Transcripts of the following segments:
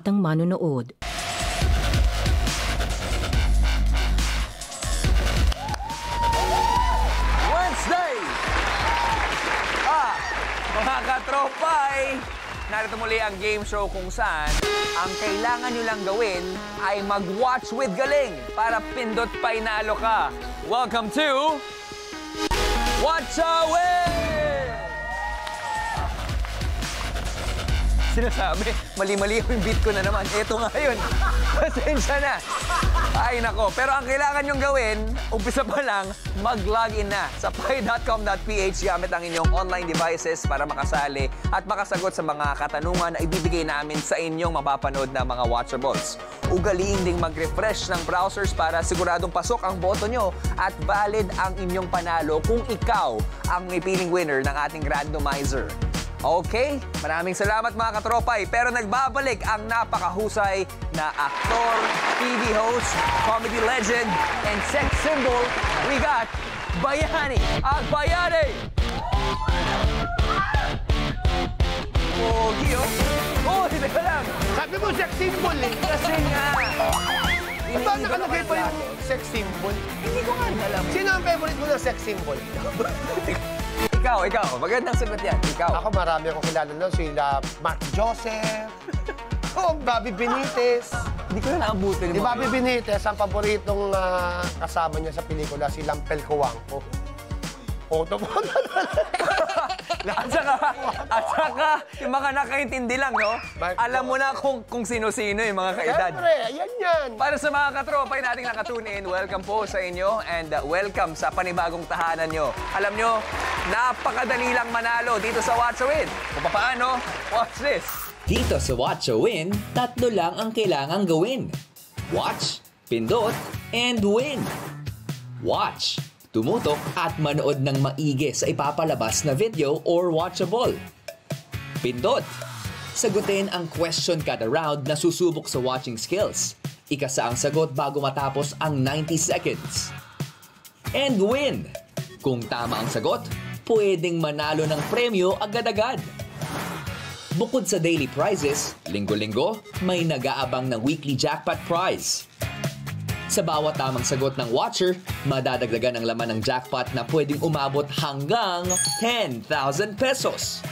balitang manonood. Wednesday! Mga katropay! Narito muli ang game show kung saan ang kailangan nyo lang gawin ay mag-watch with galing para pindot pa inalo ka. Welcome to Watch a Win! Sinasabi, mali-mali yung beat ko na naman. Eto nga yun. Pasensya na. Ay, nako. Pero ang kailangan nyong gawin, umpisa pa lang, mag-login na sa pi.com.ph gamit ang inyong online devices para makasali at makasagot sa mga katanungan na ibibigay namin sa inyong mapapanood na mga watchables. Ugaliin ding mag-refresh ng browsers para siguradong pasok ang boto nyo at valid ang inyong panalo kung ikaw ang ipiling winner ng ating randomizer. Okay, maraming salamat mga katropay. Pero nagbabalik ang napakahusay na aktor, TV host, comedy legend, and sex symbol. We got Bayani Agbayani! Pogi, oh. Oh, hindi ka lang. Sabi mo sex symbol eh. Kasi nga. Ba't nakalagay pa yung sex symbol? Hindi ko nga alam. Sino ang favorite mo ng sex symbol? Ikaw. Magandang sagot yan. Ikaw. Ako marami akong kilala na. Sila Mark Joseph. Bobby Benitez. Hindi ko na naabutin. Si Bobby Benitez, ang paboritong kasama niya sa pelikula, si Lampel Cuangco. At saka, yung mga nakaintindi lang, no? Alam mo na kung sino-sino yung mga kaedad. Siyempre, ayan yan. Para sa mga katropay nating nakatune in, welcome po sa inyo and welcome sa panibagong tahanan nyo. Alam nyo, napakadali lang manalo dito sa Watch a Win. Kung paano, watch this. Dito sa Watch a Win, 3 lang ang kailangang gawin. Watch, pindot, and win. Watch, tumutok at manood ng maigi sa ipapalabas na video or watchable. Pindot, sagutin ang question kada round na susubok sa watching skills. Ikasa ang sagot bago matapos ang 90 seconds. And win, kung tama ang sagot, pwedeng manalo ng premyo agad-agad. Bukod sa daily prizes, linggo-linggo, may nag-aabang ng weekly jackpot prize. Sa bawat tamang sagot ng watcher, madadagdagan ang laman ng jackpot na pwedeng umabot hanggang 10,000 pesos.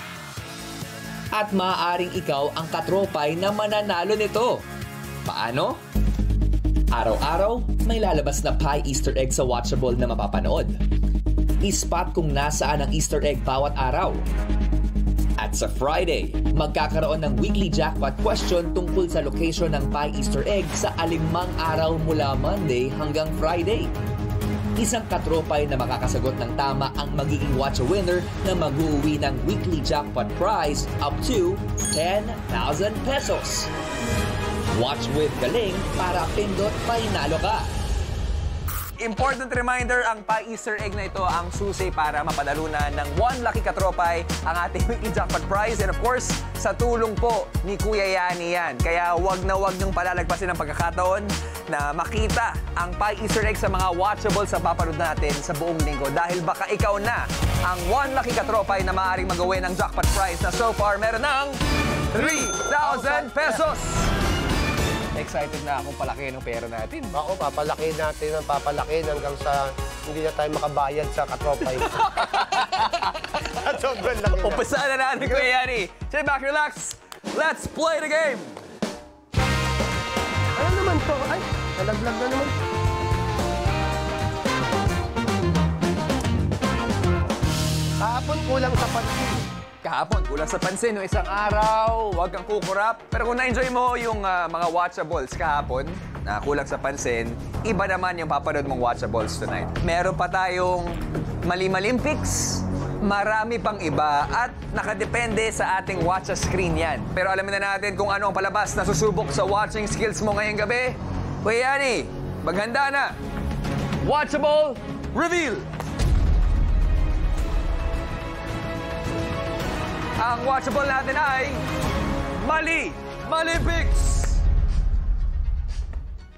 At maaaring ikaw ang katropay na mananalo nito. Paano? Araw-araw, may lalabas na pie Easter egg sa watchable na mapapanood. I-spot kung nasaan ang Easter egg bawat araw. At sa Friday, magkakaroon ng weekly jackpot question tungkol sa location ng pie Easter egg sa 5 araw mula Monday hanggang Friday. Isang katropay na makakasagot ng tama ang magiging watch a winner na mag-uwi ng weekly jackpot prize up to 10,000 pesos. Watch with galing para pindot painalo ka. Important reminder, ang pa-Easter egg na ito ang susi para mapadalunan ng 1 lucky katropay ang ating weekly jackpot prize. And of course, sa tulong po ni Kuya Yani yan. Kaya wag niyong palalagpasin ang pagkakataon na makita ang pa-Easter egg sa mga watchable sa papanood natin sa buong linggo. Dahil baka ikaw na ang 1 lucky katropay na maaaring mag-uwi ng jackpot prize na so far meron ng 3,000 pesos! Excited na akong palaki ng pera natin. Ako, papalaki natin hanggang sa hindi na tayo makabayad sa katropay. At sobrang laki na. Umpisa na natin, Kuya Yani. Sit back, relax. Let's play the game. Ano naman to? Ay, nalaglag na naman. Kahapon kulang sa pansin. Kahapon, kulang sa pansin, no? Isang araw, huwag kang kukurap. Pero kung na-enjoy mo yung mga watchables kahapon, na kulang sa pansin, iba naman yung papanood mong watchables tonight. Meron pa tayong mali-maling picks, marami pang iba, at nakadepende sa ating watch a screen yan. Pero alamin na natin kung ano ang palabas na susubok sa watching skills mo ngayong gabi. Kuya Yani, maghanda na. Watchable Reveal! Ang watchable natin ay Mali Picks!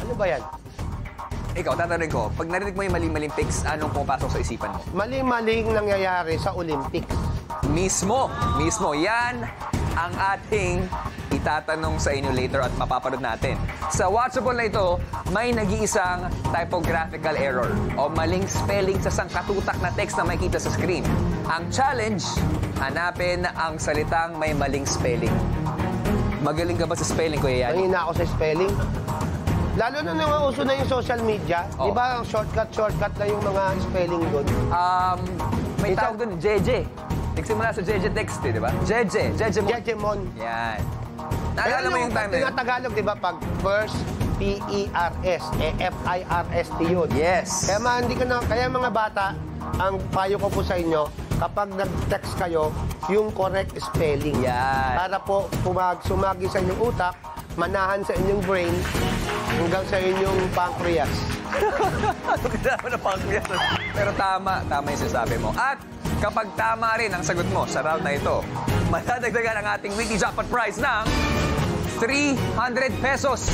Ano ba yan? Ikaw, tatanungin ko, pag narinig mo yung mali-maling picks, anong pumapasok sa isipan mo? Mali-maling nangyayari sa Olympics. Mismo. Yan ang ating itatanong sa inyo later at mapapanood natin. Sa watchable na ito, may nag-iisang typographical error o maling spelling sa sangkatutak na text na makikita sa screen. Ang challenge, hanapin ang salitang may maling spelling. Magaling ka ba sa spelling, Kuya Yani? Nangina ako sa spelling. Lalo na nung uso na yung social media, Oh. di ba, shortcut na yung mga spelling doon. May Ito- tawag doon, JJ. Nagsimula sa JJ text, di ba? Jejemon. Jejemon. Yan. Naalala mo yung time na yun? Tagalog, di ba, pag first, P-E-R-S, F-I-R-S-T yun. Yes. Kaya mga bata, ang payo ko po sa inyo, kapag nag-text kayo, yung correct spelling. Yan. Para po sumagi sa inyong utak, manahan sa inyong brain, hanggang sa inyong pancreas. Ano kinalaman na pancreas? Pero tama yung sinasabi mo. At kapag tama rin ang sagot mo sa round na ito, madadagdagan ang ating weekly jackpot prize ng 300 pesos.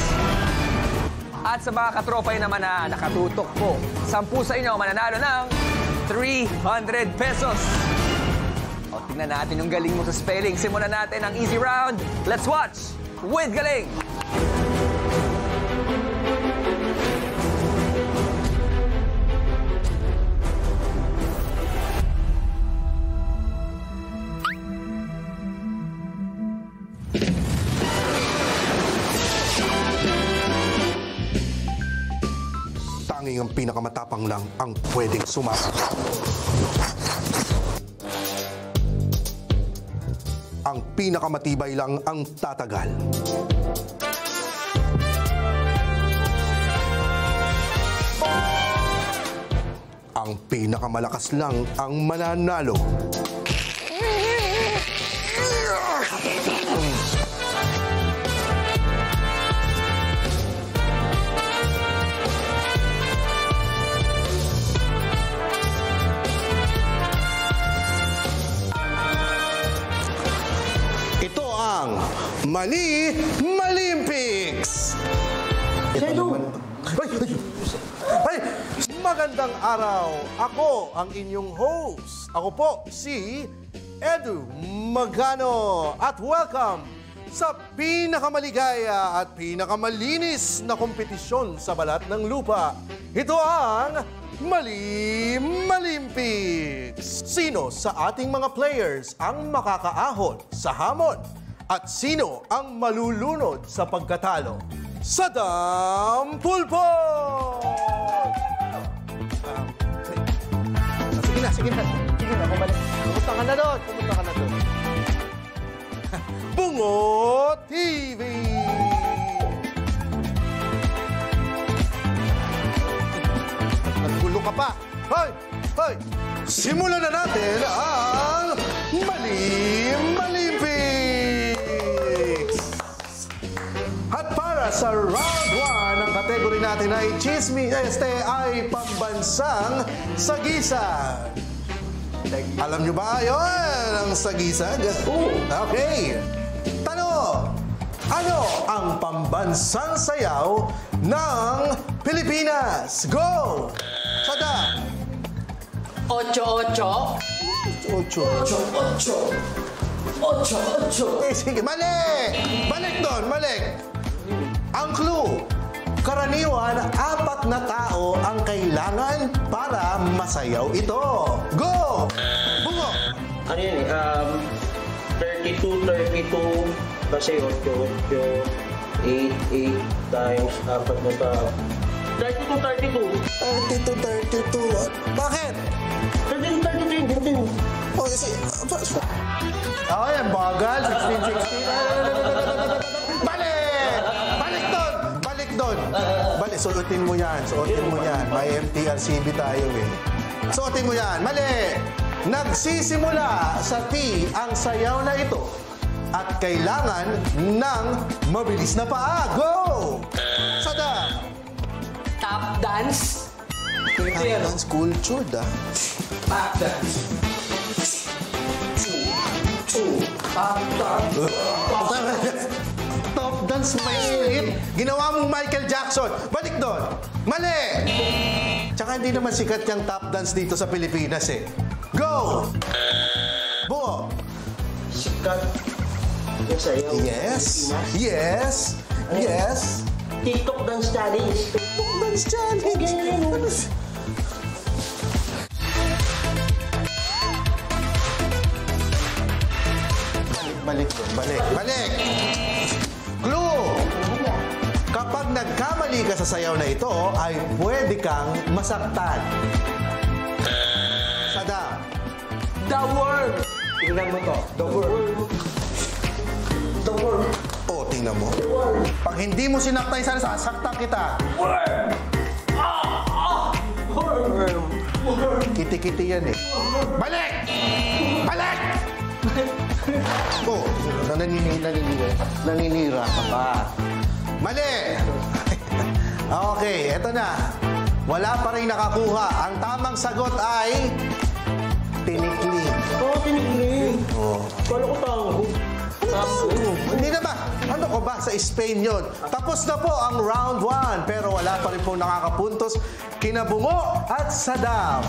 At sa mga katropay naman na nakatutok po, 10 sa inyo mananalo ng 300 pesos. O, tingnan natin yung galing mo sa spelling. Simulan natin ang easy round. Let's watch with Galing! Tanging ang pinakamatapang lang ang pwedeng sumama. Ang pinakamatibay lang ang tatagal. Ang pinakamalakas lang ang mananalo. Ito ang Mali Malimpics! Ay, magandang araw! Ako ang inyong host. Ako po si Edu Magano at welcome sa pinakamaligaya at pinakamalinis na kompetisyon sa balat ng lupa. Ito ang Mali Malimpics! Sino sa ating mga players ang makakaahon sa hamon? At sino ang malulunod sa pagkatalo? Sadam Pulpo! Sige na, bumalik. Pumunta ka na doon. Bungo TV! Naggulo ka pa. Hoy! Simulan na natin ang Mali Malimpics! At para sa round 1, ang kategory natin ay ay pambansang sagisag. Alam nyo ba yun, ang sagisag? Okay. Tanong, ano ang pambansang sayaw ng Pilipinas? Go! Sada! 8-8. Ocho. Sige, mali! Balik doon, balik! Ang clue, karaniwan, 4 na tao ang kailangan para masayaw ito. Go! Bungo! Ano yan eh? 32 kasi 8 times 4 na tao. 32. 32. Bakit? 32. Oh, kasi... Oh, yan, bagal. 16. Balik doon. Suotin mo yan. May MTRCB tayo eh. Suotin mo yan. Mali. Nagsisimula sa T ang sayaw na ito. At kailangan ng mabilis na paa. Go! Sada! Tap dance. Dance culture, Tap dance. Top dance may split. Ginawa mong Michael Jackson. Balik doon. Mali! Tsaka hindi naman sikat yung top dance dito sa Pilipinas eh. Go! Bungo! Sikat. Sayaw. Yes. Yes. Yes. TikTok Dance Challenge. Dance challenge. Ano Balik doon. Balik. Clue! Kapag nagkamali ka sa sayaw na ito, ay pwede kang masaktan. Sadam. The Worm. Tingnan mo to. The Worm. The Worm. O, tingnan mo. Pag hindi mo sinaktan yung sarili, sasaktan kita. Worm. Kiti-kiti yan eh. Balik! Balik! Oh, naninira ka pa. Mali! Okay, eto na. Wala pa rin nakakuha. Ang tamang sagot ay tinikling. Oo, tinigling. Paano ko tango? Hindi na ba? Ano ko ba? Sa Spain yun. Tapos na po ang round 1. Pero wala pa rin po nakakapuntos. Kinabungo at Sadam.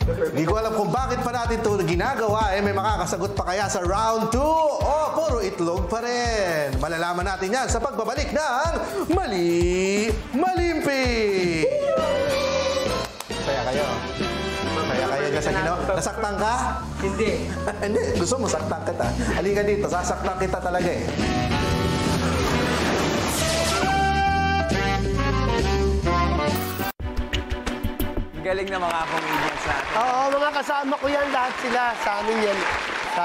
Hindi ko alam kung bakit pa natin ito ginagawa. May makakasagot pa kaya sa round 2? O, puro itlog pa rin. Malalaman natin yan sa pagbabalik ng Mali Malimpi. Kaya kayo. Kaya kayo sa ginawa. Nasaktan ka? Hindi. Hindi. Gusto mo, saktan kita. Halika dito. Sasaktan kita talaga eh. Galing na mga comedians natin. Oo, mga kasama ko yan. Lahat sila sa amin yan. Sa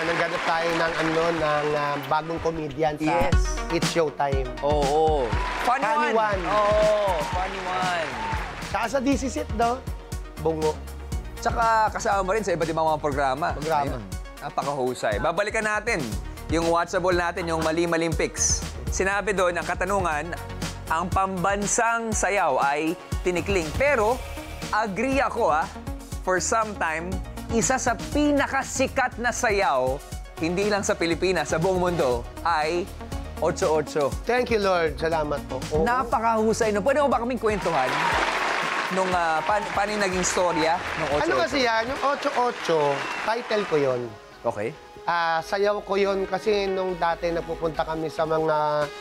nangganap tayo ng bagong comedian sa Yes. It's Showtime. Oo. Funny Funny one. one. Oo, funny one. Saka sa DCC, no? Bungo. Tsaka kasama mo rin sa iba't ibang mga programa. Programa. Ayun, napakahusay. Babalikan natin yung watchable natin, yung Mali Malimpics. Sinabi doon, ang katanungan, ang pambansang sayaw ay tinikling. Pero, agree ako for some time, isa sa pinakasikat na sayaw, hindi lang sa Pilipinas, sa buong mundo, ay 8-8. Thank you, Lord. Salamat po. Oo. Napakahusay. No? Pwede mo ba kaming kwentuhan nung paano yung naging storya ng 8-8? Ano kasi yan? Yung 8-8, title ko yon. Okay. Sayaw ko yon kasi nung dati napupunta kami sa mga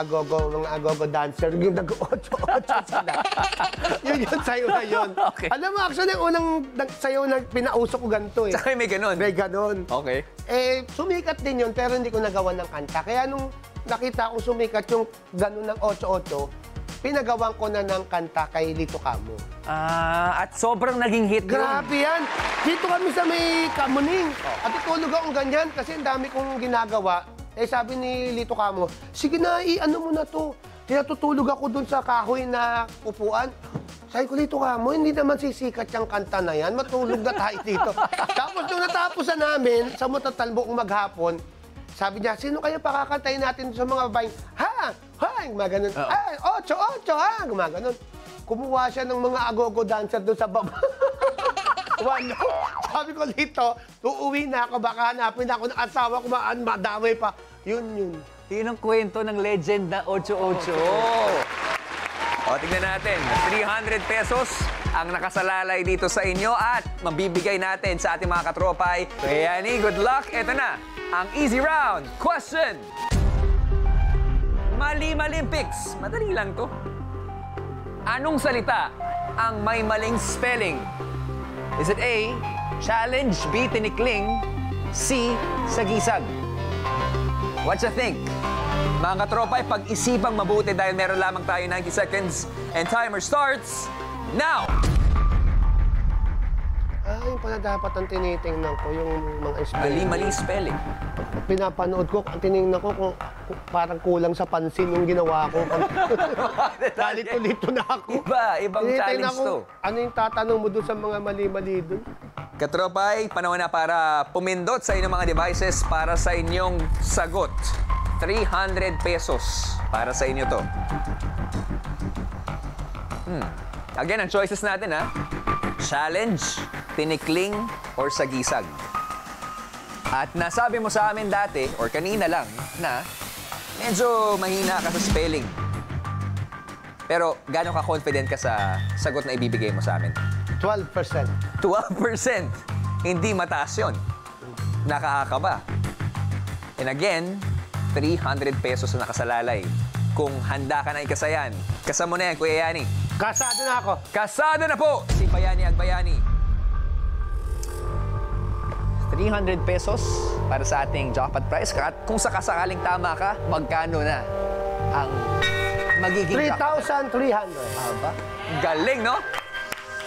agogo dancer, yung nag-8-8 sila. Yun sayo na yun. Okay. Alam mo, actually, yung unang sayaw na pinausok ko ganito eh. Tsaka may ganun. May ganon. Okay. Sumikat din yun, pero hindi ko nagawa ng kanta. Kaya nung nakita kong sumikat yung ganon ng 8-8, pinagawan ko na ng kanta kay Lito Camo. At sobrang naging hit yun. Grabe yan! Dito kami sa may Kamuning. At itulog akong ganyan kasi ang dami kong ginagawa. Sabi ni Lito Camo, sige na, ano mo na to. Tinatutulog ako dun sa kahoy na upuan. Sabi ko, Lito Camo, hindi naman sisikat yung kanta na yan. Matulog na tayo dito. Tapos nung natapos na namin, sa matatalbo kong maghapon, sabi niya, sino kaya pakakantay natin sa mga babaeng, gumaganon. Ay, 8-8, gumaganon. Kumuha siya ng mga agogo dancer doon sa baba. Wala. Sabi ko, Lito, uuwi na ako, baka hanapin ako ng asawa ko, madamay pa. Yun. Yun ang kwento ng legend na 8-8. O, tignan natin. 300 pesos ang nakasalalay dito sa inyo at mabibigay natin sa ating mga katropay. Kaya ni, good luck. Ito na, ang easy round question. Mali Malimpics. Madali lang to. Anong salita ang may maling spelling? Is it A, challenge, B, tinikling, C, sagisag? What you think? Mga katropay, pag-isipang mabuti dahil meron lamang tayo 90 seconds and timer starts now! Yung pala dapat ang tinitingnan ko, yung mga spelling. Mali spelling. Pinapanood ko, tinignan ko kung parang kulang sa pansin yung ginawa ko. Lito na ako. Ibang challenge Tinitingnan ko, to. ano yung tatanong mo doon sa mga mali-mali doon? Katropay, panahon na para pumindot sa inyong mga devices para sa inyong sagot. 300 pesos para sa inyo to. Again, ang choices natin challenge, tinikling, or sagisag. At nasabi mo sa amin dati, or kanina lang, na medyo mahina ka sa spelling. Pero gano'n ka-confident ka sa sagot na ibibigay mo sa amin? 12%. 12%. Hindi mataas yun. Nakakakaba. And again, 300 pesos na nakasalalay. Kung handa ka na ikasayan, kasama mo na yan, Kuya Yani. Kasado na ako. Kasado na po si Bayani Agbayani. 300 pesos para sa ating jackpot prize. At kung sakasakaling tama ka, magkano na ang magiging jackpot? 3,300. Aba, galing, no?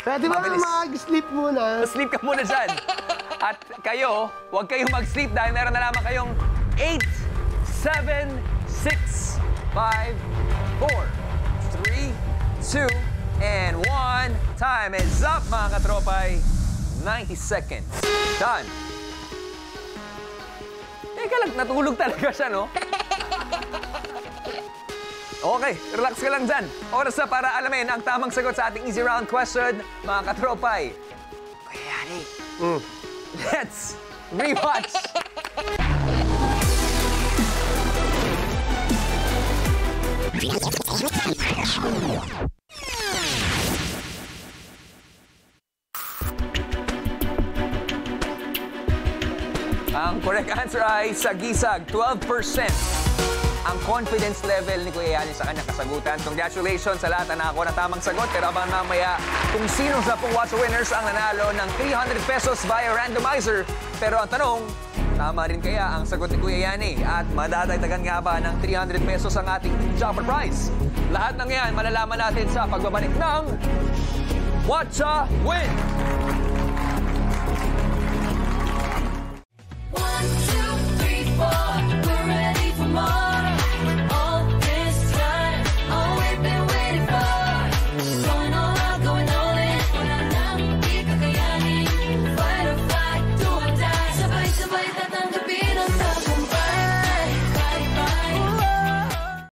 Pwede ba Mabilis. mag-sleep muna? Sleep ka muna dyan. At kayo, huwag kayong mag-sleep dahil meron na lamang kayong 8, 7, 6, 5, 4, 3, 2, and 1. Time is up, mga katropay. 90 seconds. Done. Teka lang, natulog talaga siya, no? Okay, relax ka lang dyan. Oras na para alamin ang tamang sagot sa ating easy round question, mga katropay. Kuya Yani, let's rewatch. Ang correct answer ay sagisag, 12%. Ang confidence level ni Kuya Yani sa kanyang kasagutan. Congratulations sa lahat na nakakuha ng tamang sagot. Pero abang mamaya kung sino sa pong Watch winners ang nanalo ng 300 pesos via randomizer. Pero ang tanong, tama rin kaya ang sagot ni Kuya Yani? At madadagdagan nga ba ng 300 pesos ang ating jackpot prize? Lahat ng yan malalaman natin sa pagbabalik ng Watcha Win!